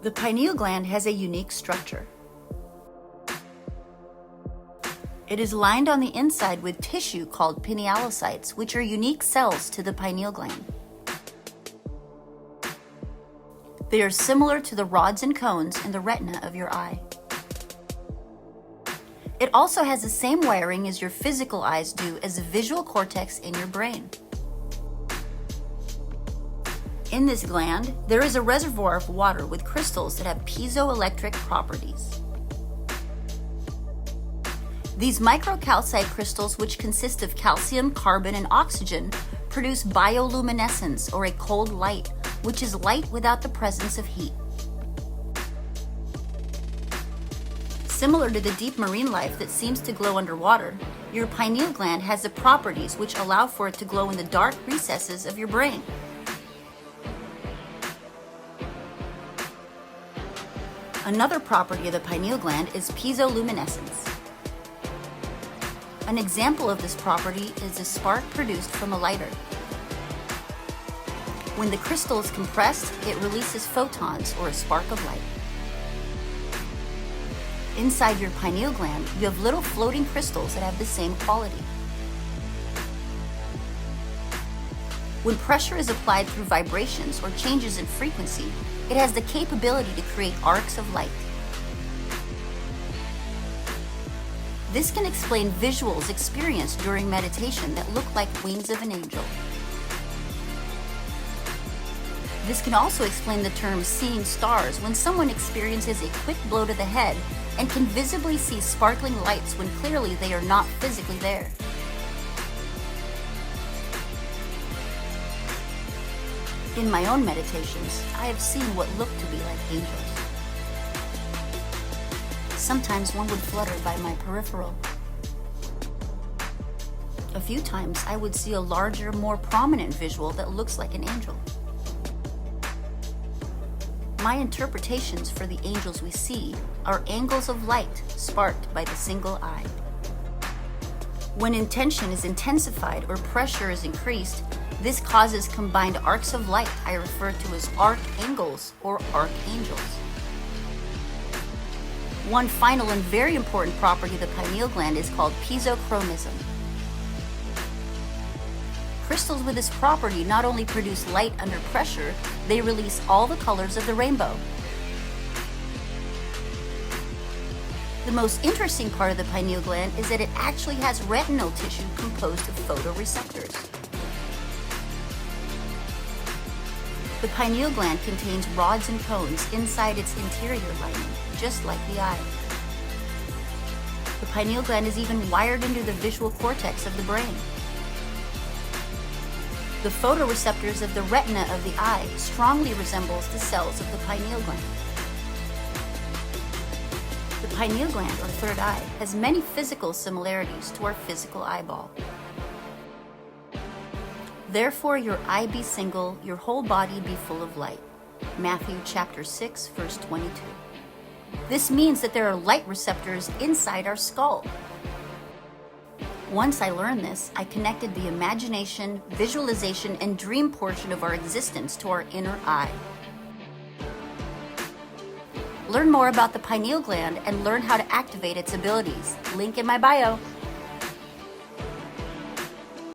The pineal gland has a unique structure. It is lined on the inside with tissue called pinealocytes, which are unique cells to the pineal gland. They are similar to the rods and cones in the retina of your eye. It also has the same wiring as your physical eyes do as the visual cortex in your brain. In this gland, there is a reservoir of water with crystals that have piezoelectric properties. These microcalcite crystals, which consist of calcium, carbon, and oxygen, produce bioluminescence, or a cold light, which is light without the presence of heat. Similar to the deep marine life that seems to glow underwater, your pineal gland has the properties which allow for it to glow in the dark recesses of your brain. Another property of the pineal gland is piezoluminescence. An example of this property is a spark produced from a lighter. When the crystal is compressed, it releases photons, or a spark of light. Inside your pineal gland, you have little floating crystals that have the same quality. When pressure is applied through vibrations or changes in frequency, it has the capability to create arcs of light. This can explain visuals experienced during meditation that look like wings of an angel. This can also explain the term seeing stars when someone experiences a quick blow to the head and can visibly see sparkling lights when clearly they are not physically there. In my own meditations, I have seen what looked to be like angels. Sometimes one would flutter by my peripheral. A few times I would see a larger, more prominent visual that looks like an angel. My interpretations for the angels we see are angles of light sparked by the single eye. When intention is intensified or pressure is increased, this causes combined arcs of light I refer to as arcangles or archangels. One final and very important property of the pineal gland is called piezochromism. Crystals with this property not only produce light under pressure, they release all the colors of the rainbow. The most interesting part of the pineal gland is that it actually has retinal tissue composed of photoreceptors. The pineal gland contains rods and cones inside its interior lining, just like the eye. The pineal gland is even wired into the visual cortex of the brain. The photoreceptors of the retina of the eye strongly resembles the cells of the pineal gland. The pineal gland, or third eye, has many physical similarities to our physical eyeball. Therefore your eye be single, your whole body be full of light. Matthew chapter 6, verse 22. This means that there are light receptors inside our skull. Once I learned this, I connected the imagination, visualization, and dream portion of our existence to our inner eye. Learn more about the pineal gland and learn how to activate its abilities. Link in my bio.